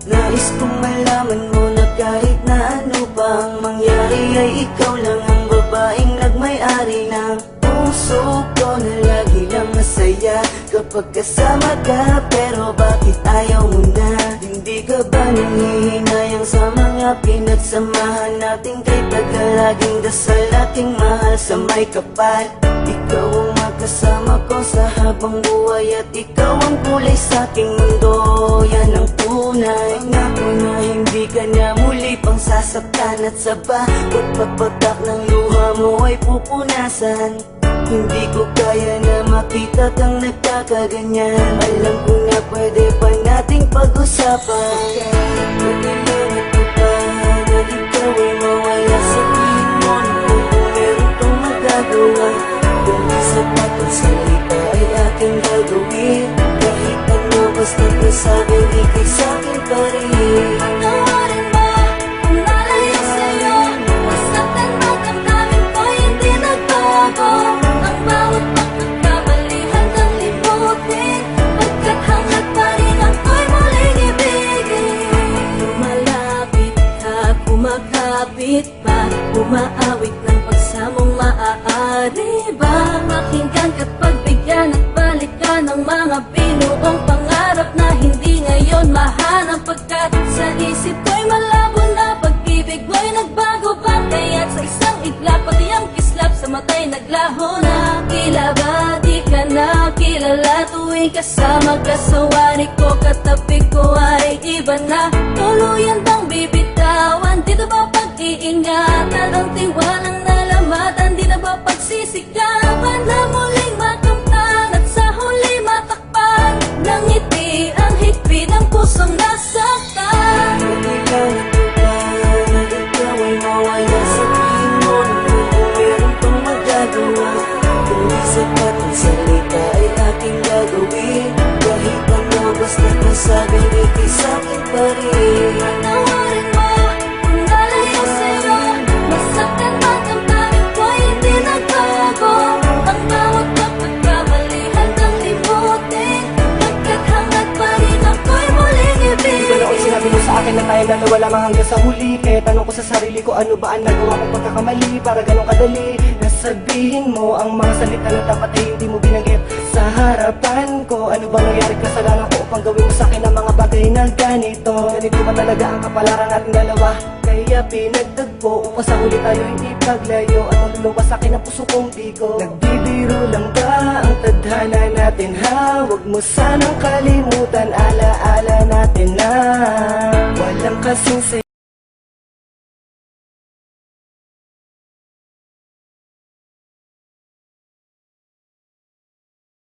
Nais kong malaman mo na kahit na ano pang mangyari ay ikaw lang ang babaeng nagmay-ari ng puso ko na lagi lang masaya kapag kasama ka. Pero bakit ayaw mo na? Hindi ka ba nanghihinayang sa mga pinagsamahan natin? Kay tagalaging dasal ating mahal sa may kapal. Ikaw ang makasama ko sa habang buhay at ikaw ang kulay sa aking mundo. Yan ang tunay. Pangako na hindi ka na muli pang sasaktan at sa bawat pagpatak ng luha mo ay pupunasan. Hindi ko kaya na makita kang nagkakaganyan. Alam ko na pwede pa nating pag-usapan. Pwede lang ito pa na ikaw ay mawala. Sabihin mo na kung meron kang magagawa. Kung isang matang salita ay aking gagawin. Kahit ano basta't nasabing ikay sa'kin pa rin. Patawarin mo kung nalayo sa'yo. Masaktan man ang namin ko'y hindi nagbago. Ang bawat pagkakamali hanggang limutin. Pagkat hanggat pa rin ako'y muling ibigin. Lumalapit ka, kumakapit pa. Umaawit ng pagsamong maaari ba? Makinggan ka't pagbigyan at balikan ng mga binuong pangarap na hindi ngayon mahanap. Pagkat sa isip ko'y malabo na pag-ibig mo'y nagbago ba? Kaya't sa isang iglap pati ang kislap sa mata'y naglaho na. Tila ba di ka na kilala tuwing kasama ka sa wari ko? Katabi ko ay iba na. Tuluyan bang bibitawan? Di na ba pag-iingatan? Ang tiwalang nalamatan? Di na ba pagsisikapan na muling makamtan at sa huli matakpan? Nang ngiti ang higpit ng pusong nasaktan. Pwede lang ito pa na ikaw ay mawala. Sabihin mo na kung meron kang magagawa. Kung isang matang salita ay aking gagawin. Kahit ano basta't nasabing ikay sa'kin pa rin. Patawarin mo kung nalayo sa'yo. Masaktan man ang daming ko'y hindi nagbago. Ang bawat pagkakamali hanggang limutin. Pagkat hanggat pa rin ako'y muling Di ba noon ibigin. sinabi mo sa akin na tayong dalawa lamang hanggang sa huli? Kaya tanong ko sa sarili ko, ano ba ang nagawa kong pagkakamali para ganun kadali? Nasabihin mo ang mga salita na dapat ay hindi mo binanggit sa harapan ko. Ano bang nangyari kasalanan ko upang gawin mo sa akin ang mga bagay na ganito? Ganito ba talaga ang kapalaran natin dalawa? Kaya pinagtagpo upang sa huli tayo hindi paglayo. At luluwas sa akin ang puso kong bigo. Nagbibiro lang ba ang tadhana natin ha? Huwag mo sanang kalimutan, alaala natin na walang kasing